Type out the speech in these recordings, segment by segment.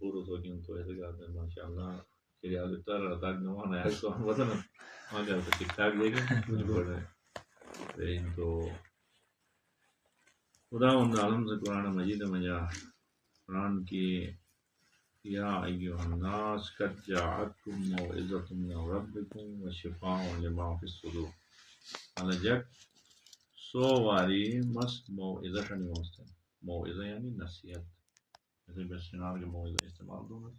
uhuru sokin to ese gata mashallah quería aceptar el ataque no van a eso مثلا ما كان في تيك تاك لكن تو خدا ان عالم سے قرآن مجید میں جا قرآن کی یا ایھا الناس قد جاءتکم موعظۃ من ربکم وشفاء لما فی الصدور انا جک سو واری مست موعظہ شنی واسطے موعظہ یعنی نصیحت جیسے بسنار کے موعظہ استعمال دوں گا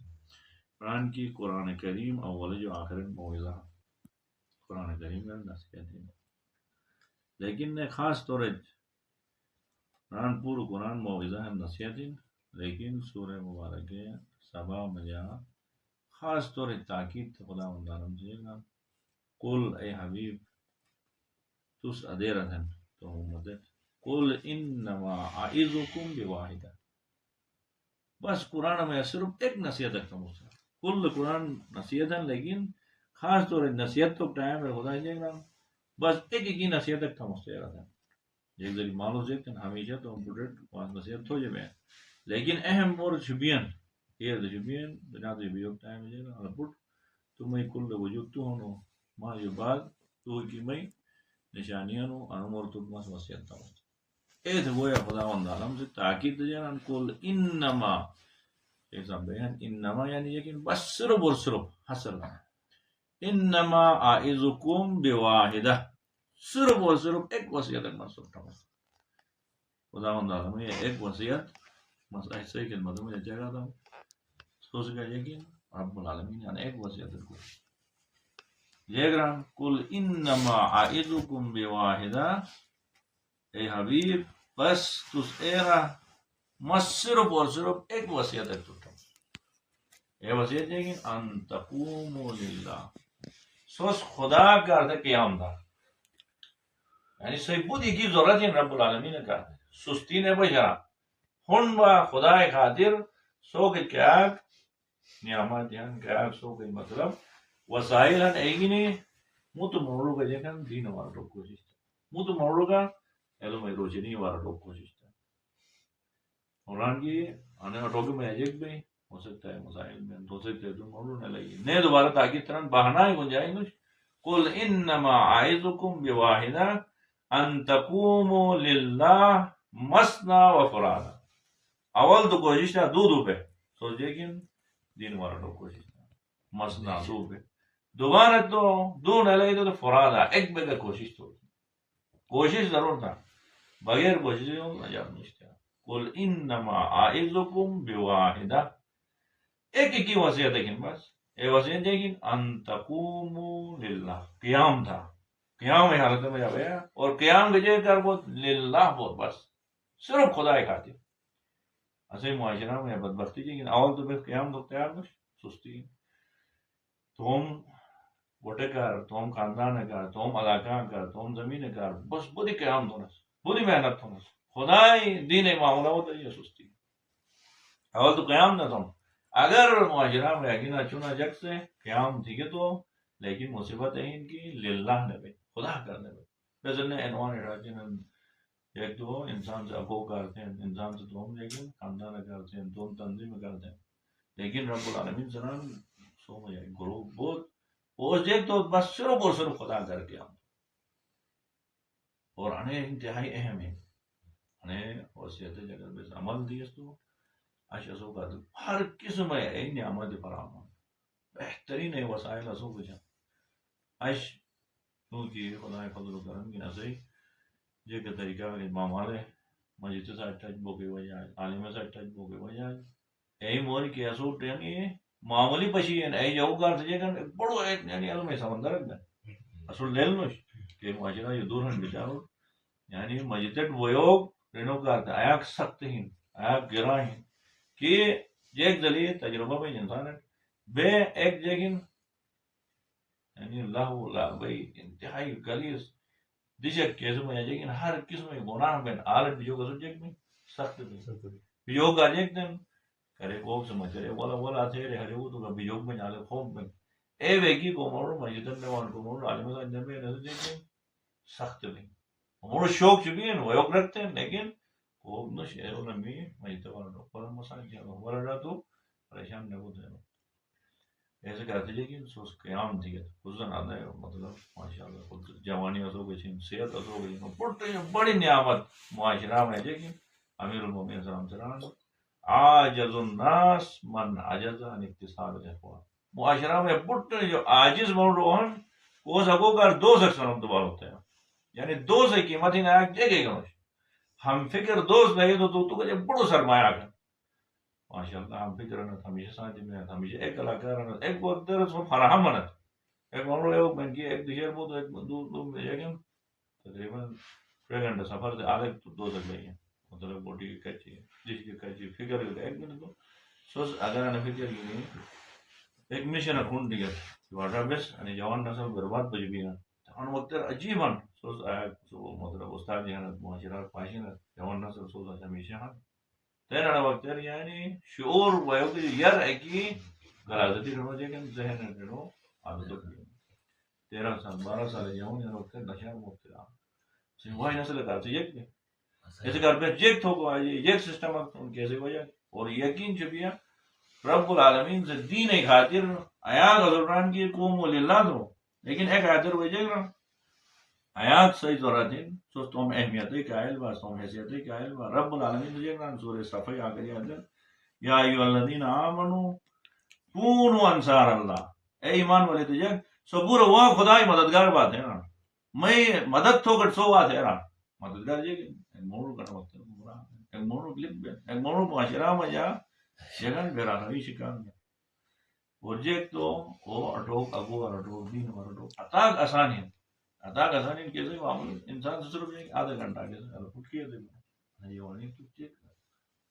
قرآن کی قرآن کریم اول جو آخر موعظہ قرآن کریم میں نصیحت ہے لیکن خاص طور قرآن پورا قرآن موعظہ ہے نصیحت ہے لیکن سورہ مبارک سبا مجا خاص طور تاکید خدا مندارم سے گا قل اے حبیب تس ادیرتن تو مدد قل انما اعظکم بواحدہ بس قرآن میں صرف ایک نصیحت رکھتا ہوں کل قرآن نصیحت ہے لیکن خاص طور نصیحت تو ٹائم ہے خدا جائے گا بس ایک ہی نصیحت رکھتا ہوں ایک ذریعہ معلوم دیکھتے ہیں ہمیشہ تو ہم پانچ نصیحت ہو جائے لیکن اہم اور شبین یہ شبین بنا تو بیوک ٹائم ہے نا پٹ تو میں کل وجود تو ہوں ماں یہ بات تو کی میں نشانیاں نو انمور تو مس وصیت تھا اے تو وہ خدا عالم سے تاکید جان کل انما ایسا بیان انما یعنی لیکن بس صرف اور صرف حصر انما اعظکم بواحدہ صرف اور صرف ایک وصیت منسوخ تھا خدا عالم یہ ایک وصیت بس ایسے ہی خدمت میں جگہ تھا سوچ گیا لیکن رب العالمین نے ایک وصیت کو یہ گرام کل انما اعظکم بواحدہ اے حبیب بس تس ایرا مس صرف اور صرف ایک وصیت ہے تو یہ وصیت ہے کہ ان تقوموا للہ سوس خدا کا ارتھ قیام تھا یعنی صحیح بدھی کی ضرورت ہے رب العالمین نے کہا سستی نے بجرا ہن با خدا خاطر سو کے کیا نعمت ہیں کیا سو کے مطلب وسائل ہیں ایگی نہیں مت موڑو کا دیکھا دین ہمارا لوگ کوشش تھا مت موڑو کا علم روشنی ہمارا لوگ کوشش تھا قرآن کی آنے ٹوکے میں ایجک بھی ہو سکتا ہے مسائل میں ہو سکتے ہیں تم موڑو نہ لگی نہیں دوبارہ تاکید ترن بہانا ہی گنجائیں گے قل انما اعظکم بواحدہ ان تقوموا للہ مثنی و فرادا اول تو کوشش تھا دو پہ سوچے کہ دین ہمارا لوگ کوشش تھا مثنی دو پہ دوبارہ تو دو نہ لگی تو فرادا ایک پہ کا کوشش تو کوشش ضرور تھا بغیر کوشش نجات نہیں تھا قل انما اعظکم بواحدہ ایک کی وصیت ہے بس یہ وصیت ہے کہ ان تقوموا للہ قیام تھا قیام میں حالت میں جب ہے اور قیام کے کر بہت للہ بہت بس صرف خدا خاطر ایسے معاشرہ میں بدبختی لیکن اول تو بس قیام تو تیار نہیں سستی تم گوٹے کر تم خاندان کر تم علاقہ کر تم زمین کر بس بڑی قیام دونس بڑی محنت دونس خدا دین معاملہ ہوتا ہے یہ سستی اول تو قیام نہ تم اگر معاشرہ میں یقینا چنا جگ سے قیام ٹھیک ہے تو لیکن مصیبت ہے ان کی للہ نے بھی خدا کرنے میں ویسے نے عنوان راجن ایک تو انسان سے ابو کرتے ہیں انسان سے تو ہم لیکن خاندان کرتے ہیں دونوں تنظیم کرتے ہیں لیکن رب العالمین سلام سو میں گروہ بہت پوچھ دیکھ تو بس صرف اور صرف خدا کر کے ہم اور انہیں انتہائی اہم ہے انہیں وصیت جگہ بس عمل دیس تو اشو کا ہر قسم ہے نعمت فراہم بہترین ہے وسائل اسو بچا اش کیونکہ خدا فضل و کرم کی نظر یہ کہ طریقہ مامالے مسجد سے ٹچ بو کے وجہ عالم سے ٹچ بو کے وجہ اے مور کی اسو ٹرینی معمولی پشی ہے اے جو گار سے جگہ بڑو ایک یعنی علم سمندر ہے اصل لیل نوش کہ معاشرہ یہ دور ہیں بیچارو یعنی مسجد ویوگ رینو کرتا آیا سخت ہیں آیا گرا ہیں کہ ایک دلیل تجربہ میں انسان ہے بے ایک جگہ یعنی اللہ بھائی انتہائی گلیس دیشک کیسے میں جگہ ہر قسم میں گناہ میں عالم بیجو کا سبجیکٹ میں سخت بیجو کا جیک دن کرے کوک سمجھ رہے والا تھے رہے ہرے وہ تو بیجو میں جالے خوب میں اے ویگی کو مورو مسجد میں وان کو مورو عالم کا اندر میں نظر جگہ سخت نہیں مورو شوق چکی ہیں ویوک رکھتے ہیں لیکن وہ نش ہے وہ نمی میں تو ورا مساج ہے ورا تو پریشان نہ ہوتے ہیں ایسے کرتے جائے کہ سوس قیام تھی حسن آتا ہے مطلب ماشاء اللہ خود جوانی ہو گئی صحت ہو گئی بڑی نعمت معاشرہ میں ہے کہ امیر المومنین صلی اللہ علیہ وسلم عاجز الناس من عجز عن اتصال الاخوان معاشرہ میں بڑے جو عاجز بن رہے ہیں وہ سکو کر دو سکسن دوبارہ ہوتے ہیں یعنی دو سے قیمت ہی نہ جگہ گا ہم فکر دوست نہیں تو کچھ بڑو سرمایہ کر ماشاء اللہ ہم فکر نہ ہمیشہ ساتھ میں ہمیشہ ایک کلاکار ایک وقت فراہم نہ ایک مانو میں ایک دشہر بہت ایک دو تقریباً 3 گھنٹے سفر سے آگے تو 2 تک نہیں ہے مطلب بوٹی کی کچی جس کی کچی فکر ایک منٹ تو سوز اگر انا فکر کی نہیں ایک مشن اکھون دیا واٹر بیس یعنی جوان نسل برباد بجبی نا ان وقت عجیب ان سوز سو مطلب استاد جہاں معاشرہ پاشین جوان نسل سوز ہمیشہ ہاں تیرا وقت یعنی شعور وایو کہ یار ہے کہ غلازتی رہو جے کہ ذہن رہو عادت 13 سال 12 سال جاؤں یا وقت نشہ مبتلا وہی نسل کرتے یک ایسے کر پہ جیک تھو کو ایک سسٹم ان کیسے ہو جائے اور یقین چھپیا رب العالمین سے دین خاطر آیات حضران کی قوم للہ دو لیکن ایک خاطر ہو جائے گا آیات صحیح ضرورت ہے سو تم اہمیت قائل با تم حیثیت قائل با رب العالمین تجھے گا سورہ صفحہ آخری آدھر یا ایوہ الذین آمنوا کونوا انصار اللہ اے ایمان والے تجھے سو پورا وہ خدای مددگار بات ہے نا میں مدد تو کر سو بات ہے نا مددگار جی مورو کرنا وقت ایک مورو کلپ ایک مورو معاشرہ میں جا جگہ بیرا نوی شکار میں اور جیک تو وہ اٹوک ابو اور اٹوک دین اور اٹوک اتاک آسان ہے اتاک آسان ہے کیسے معمول انسان سے صرف ایک آدھا گھنٹہ کیسے پھٹ کیا دے یہ وانی تو چیک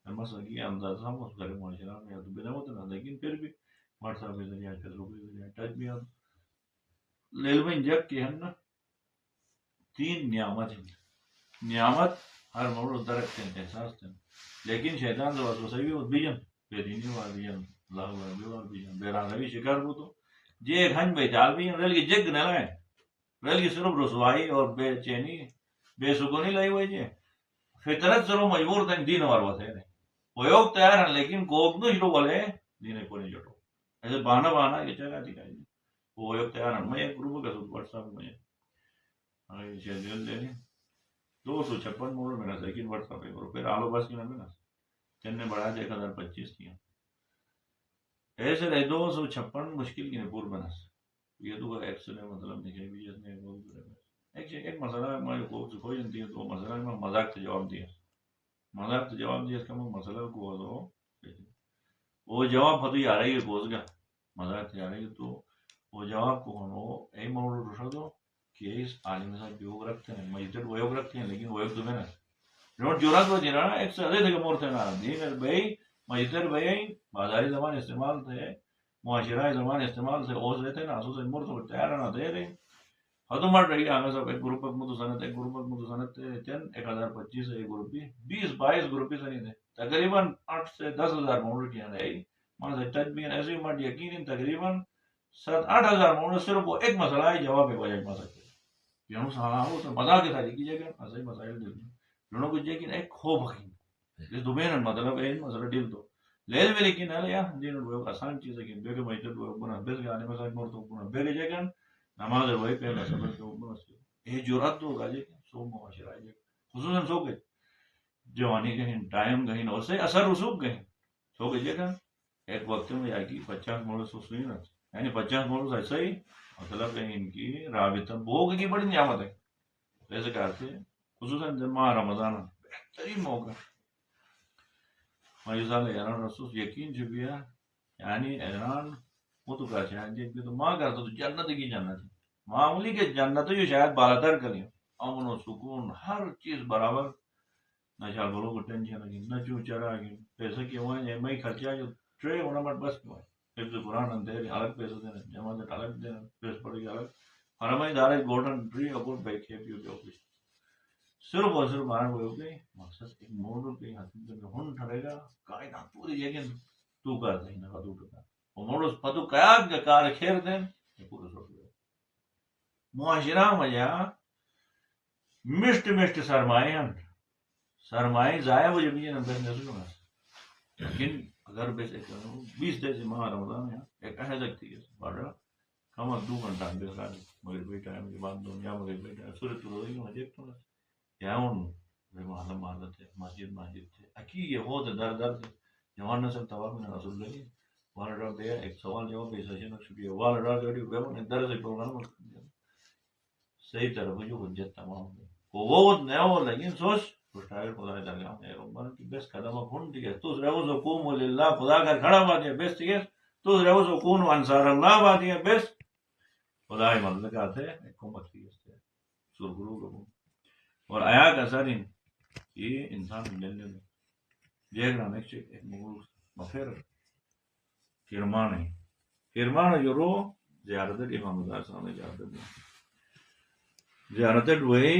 مسئلہ کی اندازہ ہم اس گھر معاشرہ میں تو بنا ہوتا نا لیکن پھر بھی واٹس ایپ کے ذریعے فیس بک کے ذریعے ٹچ بھی لیل میں جگ کے ہیں نا 3 نعمت ہیں نعمت ہر مورد درک کے احساس تھے لیکن شیطان تو واسو صحیح بھی بیجن بے دینی وار بیجن اللہ وار بیجن بیران روی شکار کو تو جے ایک ہنج بے چال بیجن ریل کی جگ نہ لائیں ریل کی صرف رسوائی اور بے چینی بے سکونی لائی ہوئی جے فطرت سرو مجبور تھا دین وار واسے رہے وہ یوگ تیار ہیں لیکن کوک نو شروع والے دین کو نہیں جٹو ایسے بانا کہ چاہا تھی کہیں وہ یوگ تیار ہیں میں ایک گروپ کا سوٹ واٹس ایپ میں شیڈیول دے 256 موڑ میں نہ لیکن واٹس ایپ کرو پھر آلو بس کی نہ میں چن نے بڑھا 1025 کیا ایسے رہے 256 مشکل کی پور بنس یہ تو ایکس نے مطلب نہیں بھی اس نے ایک مسئلہ میں کوئی جنتی ہے تو مسئلہ میں مذاق سے جواب دیا مذاق سے جواب دیا اس کا مسئلہ کو وہ جواب خود ہی آ رہی ہے گوز گا مذاق سے آ رہی ہے تو وہ جواب کو ہو اے موڑ رسا دو کہ اس عالم صاحب یوگ رکھتے ہیں مجھے وہ یوگ رکھتے ہیں لیکن وہ یوگ تمہیں نہ جورات وہ دینا نا ایک سے ادھے تھے کہ مورتے نا دین بھائی مجھے بھائی بازاری زبان استعمال تھے معاشرہ زبان استعمال سے اوز رہتے نا اسو سے مورتو تیار نہ دے رہے حدو مر رہی آگا صاحب ایک گروپ مدو سنت ایک گروپ مدو سنت چن 1025 ایک گروپی 20-22 گروپی سنی تھے تقریباً 8 سے 10 ہزار موڑ کیا رہے مان سے ٹچ بھی ایسے مٹ یقین تقریباً 7-8 ہزار موڑ صرف وہ ایک مسئلہ ہے جواب ہے وجہ ما سکتے یہ سارا ہو تو مزاق کے ساتھ کی جگہ ایسے مسائل دل لوگوں کو لیکن ایک خوف حقیم اس دوبین مطلب ہے مسئلہ ڈیل تو لیل میں لیکن ہے یا دین وہ آسان چیز ہے کہ بے کے مجھے وہ بنا بیس گانے میں ساتھ مور تو بنا بے کے جگہ نماز وہی پہلا سبق تو بنا یہ جرات تو ہوگا جی سو معاشرہ ہے خصوصاً سو گئے جوانی کہیں ٹائم کہیں اور سے اثر رسوخ گئے سو گئے جگہ ایک وقت میں یا کی 50 موڑ سو سوئی نہ یعنی 50 موڑ ایسا ہی مطلب کہ ان کی رابطہ بھوگ کی بڑی نعمت ہے ایسے کرتے خصوصاً جب ماہ رمضان بہترین موقع مجھے ایران رسول یقین چھپیا یعنی ایران وہ تو کہا شاید جب تو ماں کرتا تو جنت کی جنت معمولی کے جنت جو شاید بالاتر کریں امن و سکون ہر چیز برابر نہ شاید بولو کو ٹینشن لگی نہ چو چرا گئی پیسے کی ہوئے میں خرچہ جو ٹرے ہونا مت بس کیوں ہے حفظ قرآن اندھیرے الگ پیسے دینا جماعت الگ دینا پیس پڑے گی الگ فرمائی دار golden tree about back happy office صرف اور صرف مارن وہ گئی مقصد ایک موڑ کے حقیقت میں ہن ٹھڑے گا کائنات پوری جگہ تو کر دیں نہ تو ٹکا وہ موڑ پتو کیا کہ کار کھیر دیں یہ پورا سوچ گئے معاشرہ مجا مشت سرمایہ سرمایہ ضائع ہو جب یہ نمبر نہیں لیکن اگر بس 20 دن سے ماہ رمضان ہے ایک احد تھی بڑا کم 2 گھنٹہ بس مغربی ٹائم کے بعد دنیا مغربی ٹائم صورت روزی میں دیکھ تو یا ان محلہ محلہ تھے مسجد تھے اکی یہ ہو در در تھے جوان نسل تباہ میں رسول اللہ والا ڈر دیا ایک سوال جواب بھی سشن شکریہ والا ڈر جوڑی ہوئے در سے پروگرام صحیح طرف جو حجت تمام ہے وہ نیا ہو لیکن سوچ ٹائر خدا نے درگاہ میں رمضان کی بیس قدم کھون ٹھیک ہے تو رہو سو قوم للہ خدا کا کھڑا بات ہے بیس ٹھیک ہے تو رہو سو کون انصار اللہ بات ہے بیس خدا مطلب آتے حکومت کی سرگرو لوگوں اور آیا کا سر یہ انسان ملنے میں دیکھ رہا ایک مفیر فرمان ہے فرمان جو رو زیارت امام رضا صاحب نے زیارت وہی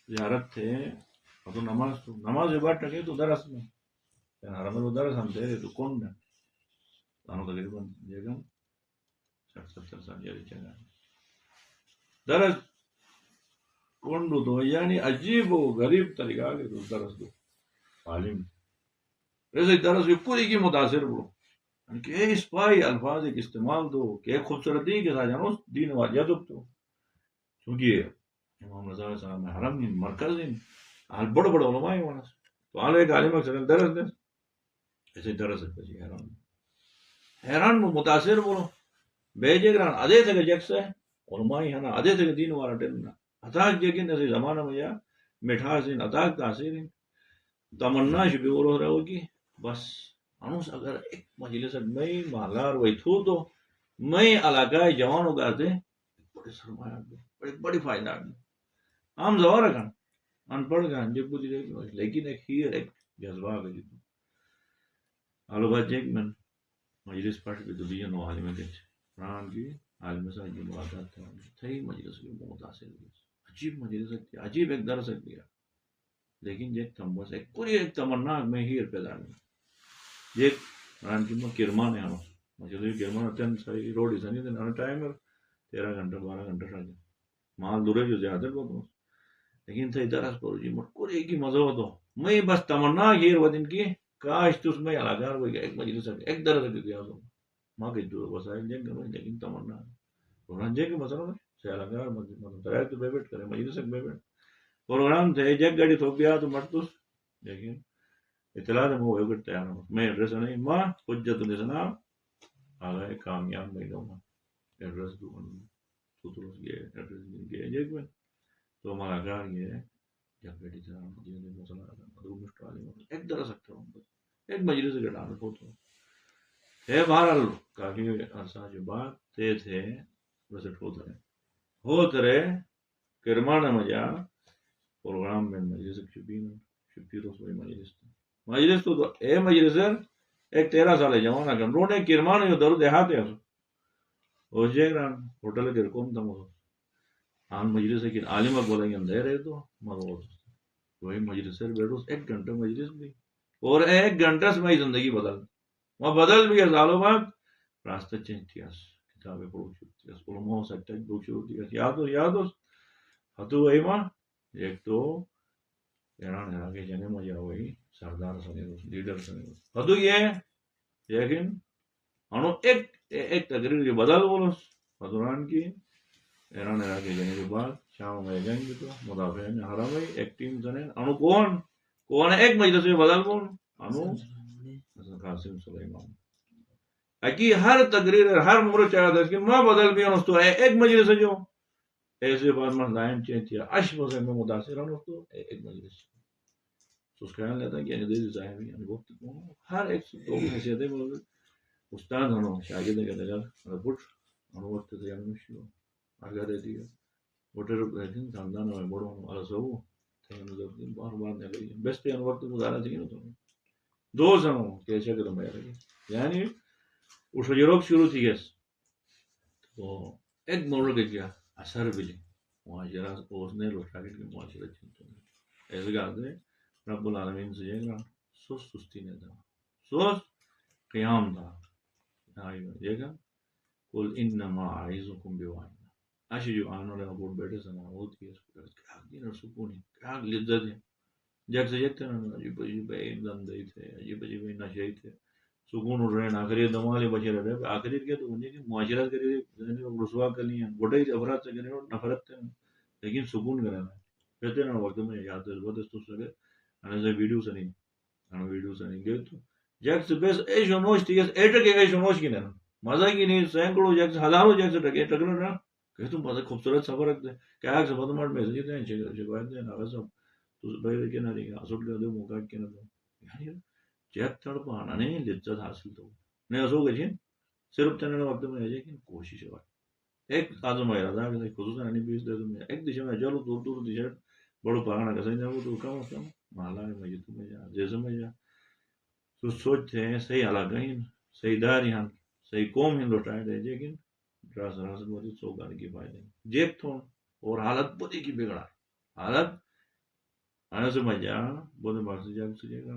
زیارت تھے تو نماز جو بات ٹکے تو درس میں حرم میں درس ہم تھے تو کون میں تانوں تقریباً بیگم 60-70 سال جاری چلا درس کون دو یعنی عجیب و غریب طریقہ کے تو درس دو عالم ایسے درس بھی پوری کی متاثر ہو کہ اس پائی الفاظ ایک استعمال دو کہ ایک خوبصورتی کے ساتھ جانو دین واجہ تو چونکہ امام رضا صاحب میں حرم دین مرکز دین آل بڑا بڑا علماء ہونا تو آل ایک عالم اکثر درس دیں ایسے درس ہے حیران متاثر بولو بیجے گران ادے تھے جگ سے علماء ہے نا ادے تھے دین والا ٹرنا اتاک جگن ایسے زمانہ میں یا مٹھاس دین اتاک تاثیر تمنا شبی اور رہو گی بس انوس اگر ایک مجلس میں مالار وہی تھو تو میں علاقہ جوان اگاتے بڑے سرمایہ بڑی فائدہ عام زوار کھان ان پڑھ گا جب کچھ لیکن ایک ہی ایک جذبہ کا جتنا آلو بات ایک من مجلس پڑھ کے دنیا نو عالم کے قرآن کی عالم صاحب کی ملاقات تھی مجلس کی متاثر عجیب مجلس تھی عجیب ایک درس کیا لیکن ایک تم بس ایک پوری ایک تمنا میں ہی پیدا نہیں ایک قرآن کی کرمان ہے مجھے کرمان اتن ساری روڈ ہی سنی تھے ٹائم 13 گھنٹہ 12 گھنٹہ شاید مال دورے جو زیادہ بہت لیکن تھے درس پر جی مٹکوری کی مزہ ہو تو میں بس تمنا یہ وہ دن کی کاش تو اس میں علاقار ہوئی ایک مجلس ایک درس دیا تو ماں کے جو وسائل جنگ کرو لیکن تمنا رنجے کے مسئلہ میں سے علاقار درائے تو بیٹھ کرے مجلس ایک بیٹھ پروگرام تھے جگ گاڑی تھوپ گیا تو مٹتوس لیکن اطلاع میں وہ کرتے ہیں میں ایڈریس نہیں ماں حجت الاسلام آگئے کامیاب میں گا ایڈریس دو سترس گئے ایڈریس گئے جگ میں تو ملاقار یہ جب بیٹی چلا مسئلہ ایک درس سکتا ہوں ایک مجلس کے ڈالت ہوتا ہے بہرحال کافی عرصہ جو بات تھے ویسے ہوتے رہے کرمانہ مجا پروگرام میں مجلس شپی رسوئی مجلس تو اے مجلس ایک 13 سال جوان اگر رونے کرمان جو درد دیہات ہے اس جگہ ہوٹل کے رکوم تھا آن مجلس ہے کہ عالم بولیں گے اندھے رہے تو وہی مجلس سے بیٹھو ایک گھنٹے مجلس بھی اور ایک گھنٹہ سے میں زندگی بدل بھی ہے سالوں بعد راستہ چینج کیا کتابیں پڑھو علماء سکتا شروع کیا یاد ہتو وہی ماں ایک تو ایران ہے کہ جنے مجھے وہی سردار سنے لیڈر سنے ہتو یہ لیکن انو ایک تقریر کے بدل بولو حضوران کی ایران عراق کے جنے کے بعد شام میں جنگ تو مدافع میں حرم ہے ایک ٹیم سنے انو کون ہے ایک مجلس میں بدل بول انو قاسم سلیمان اکی ہر تقریر ہر مورد چاہتا ہے کہ ماں بدل بھی انو تو ایک مجلس ہے جو ایسے بعد میں لائن چینج کیا اشب سے میں متاثر ہوں تو ایک مجلس تو اس خیال لیتا ہے کہ عزیز صاحب یعنی وقت ہر ایک دو حیثیت ہے بولے استاد ہنو شاگرد کے لگا پٹ ہنو وقت سے یعنی مشکل آگاہ دیتی ہے وٹر رہتی ہیں خاندان میں بڑھو والا سو بار بار نہیں لگی بیسٹ یعنی وقت گزارا چاہیے نا تو دو سنو کیسے کروں میں یعنی اس وجہ شروع تھی گیس تو ایک موڑ کے کیا اثر بھی معاشرہ اس نے لوٹاگٹ کے معاشرہ چلتے ہیں ایسے کہتے ہیں رب العالمین سے یہ گا سستی نہیں تھا سوس قیام تھا یہ گا قل انما اعظکم بواحدہ اشی جو آنے والے ابوٹ بیٹھے سنا ہوتی ہے کیا دین اور سکون ہے کیا لذت ہے جگ سے جگتے نا عجیب عجیب دندے تھے عجیب عجیب نشے تھے سکون اٹھ رہے ہیں آخری دمالے بچے رہے آخری کیا تو کہ معاشرت کرے رسوا کر لی ہیں بڑے افراد سے کرے نفرت تھے لیکن سکون کرے نا کہتے نا وقت میں یاد ہے بہت تو سکے انا سے ویڈیو سے نہیں انا ویڈیو سے نہیں گئے تو جگ سے بس ایش و نوش تھی ایٹ کے ایش و نوش کی نا مزہ کی نہیں سینکڑوں جگ سے ہزاروں جگ سے ٹکے ٹکر رہا کہ تم بہت خوبصورت سفر رکھتے کیا سے بہت مار میسج ہیں شکایت ہیں نہ سب تو بھائی کے نہ رہی اسٹ کر دو موقع کے نہ دو یعنی چیک تڑ پانا نہیں لذت حاصل تو نہیں اسو گئی صرف تین وقت میں ہے کہ کوشش ہے ایک آزم ہے رضا کہ خصوصا نہیں بیس دے تم ایک دشا میں چلو دور دور دشا بڑو پاگنا کسے جاؤ تو کم از کم مالا ہے مجھے تمہیں جا جیسے میں جا تو سوچتے ہیں صحیح علاقہ ہی صحیح دار یہاں صحیح قوم ہی لوٹائے دے لیکن راس راس بہت سو گانے کی فائدے جیک تھو اور حالت بودی کی بگڑا حالت آنا سے مجا بہت باقی جاگ سے گا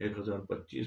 1025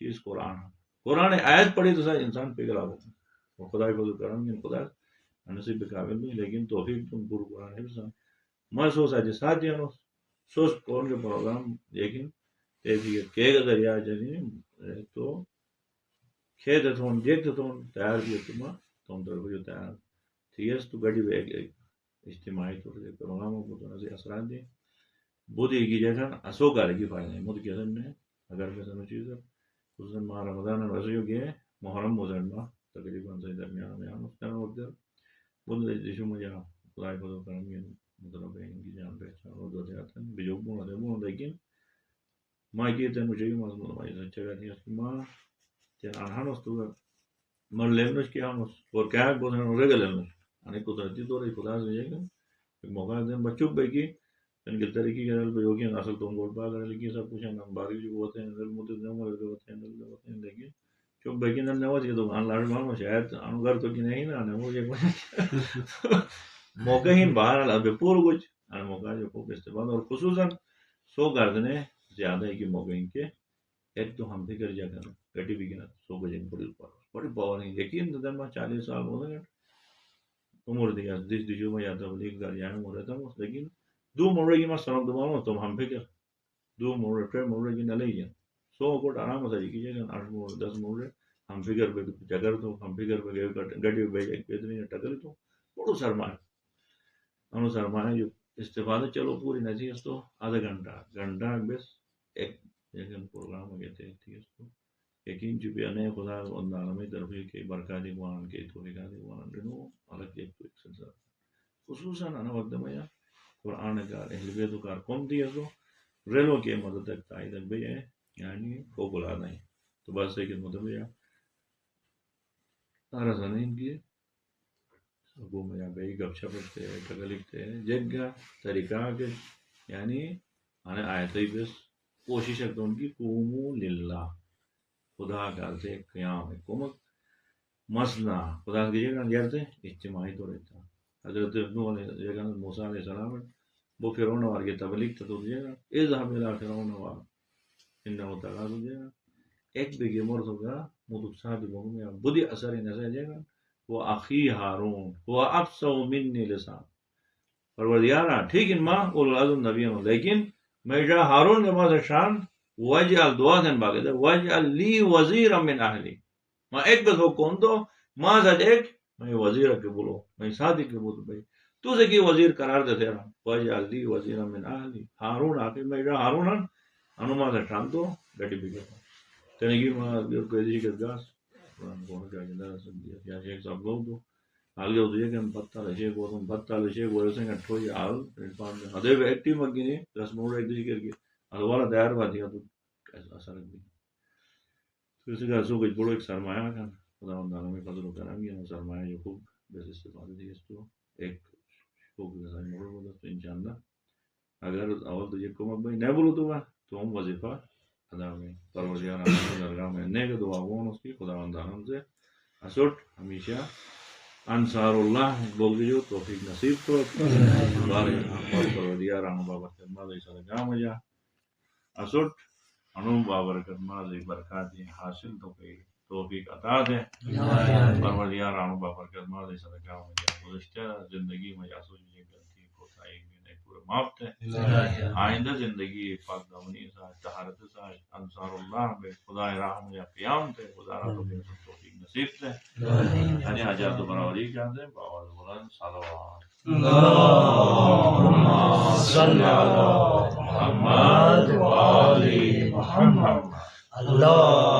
چیز قرآن آیت پڑھی تو سر انسان پگھلا ہوتا وہ خدا کو کرم گے خدا نصیب قابل نہیں لیکن توفیق تم پور قرآن حفظ میں سوچا جی ساتھ دیا سوچ کون کے پروگرام لیکن کیک اگر یا جانی تو کھیت تھون دیکھتے تھون تیار کیے تم طرف جو تیار ٹھیک ہے تو گاڑی اجتماعی طور سے پروگراموں کو تو نظر اثرات دیں بودھی کی جگہ اسو کا لگی فائدہ مد کے میں اگر میں چیز اس دن ماہ رمضان ویسے گئے محرم وزن ماہ تقریباً سے درمیان میں اس طرح وقت بدھ دیشو مجھے خدای کو کرم گے مطلب ان کی جان پہچان اور دو آتے ہیں بجوگ ہوتے ہیں لیکن ماں کی تین مجھے مضمون مائی سچا کرتی ہے اس کی ماں تین انہان اس تو مر لیمنش کیا ہم اور کیا بولتے ہیں رگل لیمنش آنے قدرتی طور پر خدا سے جائے گا ایک موقع دیں بچوں بھائی کی ان کے طریقے کے رل بھائی ہوگی اصل تم گوڑ پا کر لکھی سب کچھ ہم باری جو ہوتے ہیں رل مدد نہ ہوتے ہیں لیکن چوک بھائی نہ نہ ہوتی تو ان لاڑ مانو شاید ان گھر تو کی نہیں نہ وہ یہ موقع ہی باہر اب پور کچھ ان موقع جو خوب استعمال اور خصوصاً سو گردنے زیادہ ہے کہ موقع ان کے ایک تو ہم فکر جا کر گٹی بھی گنا سو بجے پولیس بڑی پاور نہیں لیکن دن میں 40 سال ہو گئے عمر دیا دیش دیشوں میں جاتا ہوں ایک گھر جانے میں رہتا ہوں لیکن دو مرے کی میں سنب دباؤں تو ہم فکر دو مرے پھر مرے کی نہ لے جائیں 100 فٹ آرام ہوتا ہے کیجیے گا 8 مرے 10 مرے ہم فکر پہ جگر تو ہم فکر پہ گڈی پہ بہترین ٹکر تو بڑو سرمایہ انو سرمایہ جو استفادہ چلو پوری نصیحت تو آدھا گھنٹہ بس ایک پروگرام ہو گئے تھے یقین جو بھی انے خدا عالمی طرف کے برکاتی قرآن کے طریقاتی قرآن رنو الگ ایک تو ایک سلسلہ خصوصاً انا وقت میں قرآن کا اہل بیت و کار قوم دی تو ریلوں کے مدد تک تائید بھی ہے یعنی فوق العادہ ہے تو بس ہے کہ مطلب ہے سارا زمین کی سبوں میں بھائی گپ شپ لکھتے ہیں جگہ طریقہ کے یعنی آنے آئے تھے بس کوشش ہے ان کی قومو للہ خدا کا سے قیام حکومت مسئلہ خدا کی جگہ جاتے اجتماعی تو رہتا حضرت موسیٰ علیہ السلام وہ فرعون وار کے تبلیغ تو جگہ اذهب الى فرعون وار انه طغى تو جگہ ایک بگے مرد ہوگا مدد صاحب میں بدی اثر نظر جگہ وہ اخی ہارون وہ افصح منی لسان پروردگارا ٹھیک ان ماں اولو العزم نبی لیکن میرا ہارون کے پاس شان وجعل دعا دن باقی تھا وجعل لی وزیرا من اہلی ماں ایک بس ہو کون تو ماں ساتھ ایک میں وزیر کے بولو میں ساتھ کے بولو بھائی تو سے کی وزیر قرار دے تیرا وجعل لی وزیرا من اہلی ہارون آخر میرا ہارون انو ماں سے شان تو گٹی بھی گیا تینے کی ماں کوئی دیشی کے گاس کون کا جندہ سب دیا یا شیخ صاحب گو تو آگے ہوتے ہیں کہ ہم پتہ لشے کو تم پتہ لشے کو ایسے گھٹو یا آل ادھے بھی ایکٹیو مگی نہیں 10 منٹ ایک دیشی کر کے ادھوالا تیار بات دیا تو کیسا اثر رکھ دی تو اسی کا سو کچھ بڑو ایک سرمایہ کا خدا اندانوں میں فضل و کرم گیا سرمایہ جو خوب بس استفادہ دی اس تو ایک خوب جیسا موڑ بولا تو انشاءاللہ اگر اول تو یہ کومت بھائی نہیں بولو تو ہم وظیفہ ادا میں پروردگار درگاہ میں نیک دعا ہوں اس کی خدا اندانوں سے اسٹ ہمیشہ انصار اللہ بول جو توفیق نصیب کو پروردگار انو بابر کرما دے صدقہ مجا اسٹ انو بابر کرما دے برکات حاصل تو کوئی توفیق عطا دے پروردگار انو بابر کرما دے صدقہ مجا گزشتہ زندگی میں جاسو یہ غلطی کوتاہی میں پورے معاف تھے آئندہ زندگی پاک دامنی سے طہارت سے انصار اللہ بے خدا رحم یا قیام تھے خدا را توفیق نصیب تھے یعنی حاجات و براوری کہتے ہیں باواز بلند صلوات اللہم صلی علی محمد و آل محمد اللہ